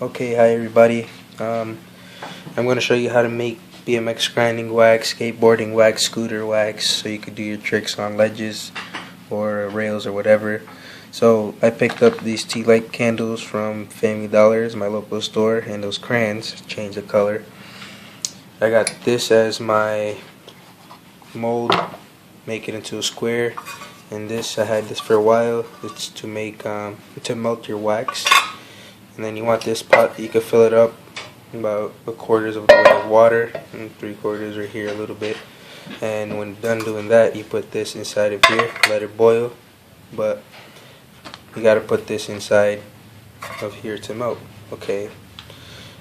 Okay, hi everybody. I'm going to show you how to make BMX grinding wax, skateboarding wax, scooter wax, so you could do your tricks on ledges or rails or whatever. So I picked up these tea light candles from Family Dollars, my local store, and those crayons, change the color. I got this as my mold, make it into a square, and this, I had this for a while. It's to make, to melt your wax. And then you want this pot, you can fill it up about 1/4 of the way of water, and 3/4 right here a little bit. And when done doing that, you put this inside of here, let it boil. But you gotta put this inside of here to melt. Okay,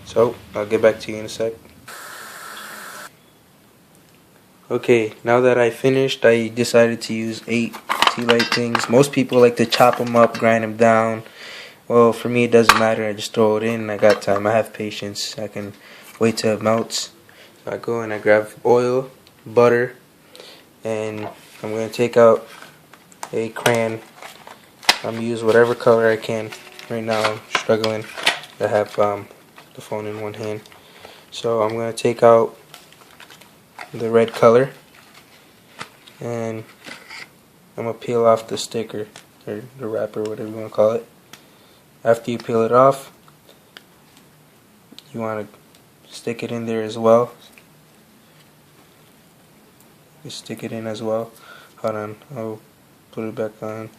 so I'll get back to you in a sec. Okay, now that I finished, I decided to use 8 tea light things. Most people like to chop them up, grind them down. Well, for me it doesn't matter. I just throw it in. I got time. I have patience. I can wait till it melts. So I go and I grab oil, butter, and I'm going to take out a crayon. I'm going to use whatever color I can. Right now I'm struggling. I have the phone in one hand. So I'm going to take out the red color, and I'm going to peel off the sticker, or the wrapper, whatever you want to call it. After you peel it off, you want to stick it in there as well. You stick it in as well. Hold on, I'll put it back on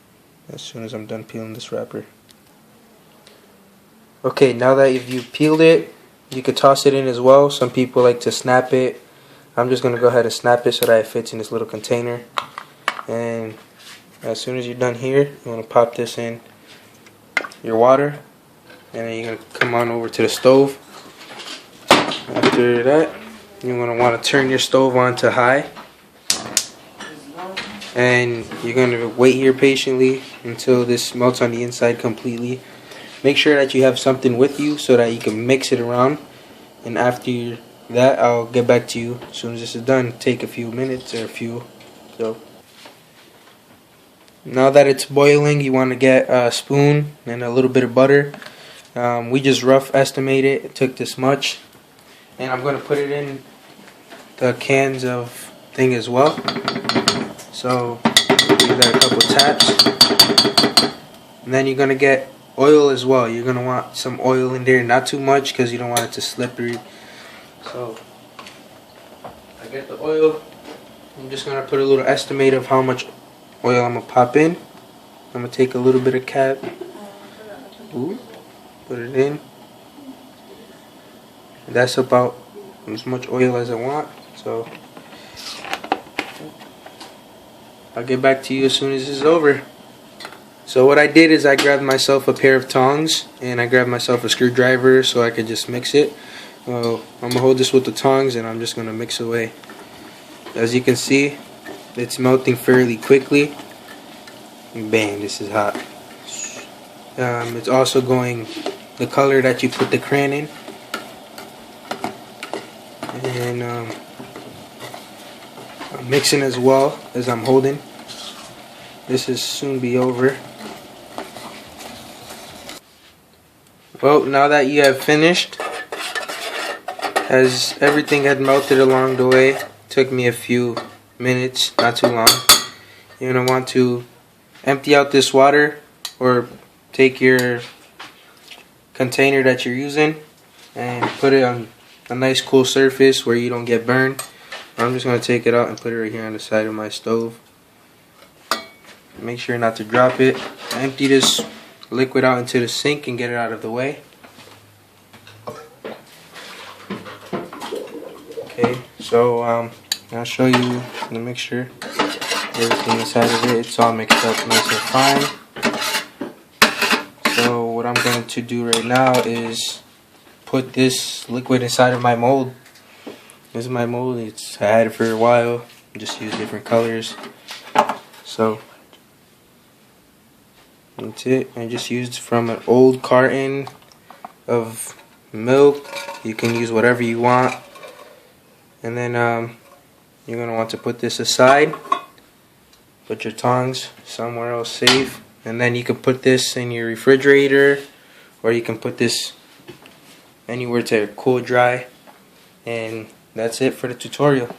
as soon as I'm done peeling this wrapper. Okay, now that if you peeled it, you could toss it in as well. Some people like to snap it. I'm just going to go ahead and snap it so that it fits in this little container. And as soon as you're done here, you want to pop this in your water, and then you're going to come on over to the stove. After that, you're going to want to turn your stove on to high, and you're going to wait here patiently until this melts on the inside completely. Make sure that you have something with you so that you can mix it around, and after that I'll get back to you as soon as this is done. Take a few minutes or a few. So now that it's boiling, you want to get a spoon and a little bit of butter. We just rough estimate it. It took this much. And I'm going to put it in the cans of thing as well. So give that a couple taps. And then you're going to get oil as well. You're going to want some oil in there. Not too much because you don't want it to slippery. So I get the oil. I'm just going to put a little estimate of how much oil I'm going to pop in. I'm going to take a little bit of cap. Ooh, put it in. That's about as much oil as I want. So I'll get back to you as soon as this is over. So what I did is I grabbed myself a pair of tongs, and I grabbed myself a screwdriver so I could just mix it. I'm going to hold this with the tongs, and I'm just going to mix away. As you can see, it's melting fairly quickly. Bang, this is hot. It's also going the color that you put the crayon in. And I'm mixing as well as I'm holding. This will soon be over. Well, now that you have finished, as everything had melted along the way, took me a few minutes, not too long. You're going to want to empty out this water, or take your container that you're using and put it on a nice cool surface where you don't get burned. I'm just going to take it out and put it right here on the side of my stove. Make sure not to drop it. Empty this liquid out into the sink and get it out of the way. Okay, so I'll show you the mixture. Everything inside of it, it's all mixed up nice and fine. So what I'm going to do right now is put this liquid inside of my mold. This is my mold. I had it for a while. Just use different colors. So that's it. I just used from an old carton of milk. You can use whatever you want. And then you're going to want to put this aside. Put your tongs somewhere else safe. And then you can put this in your refrigerator, or you can put this anywhere to cool dry. And that's it for the tutorial.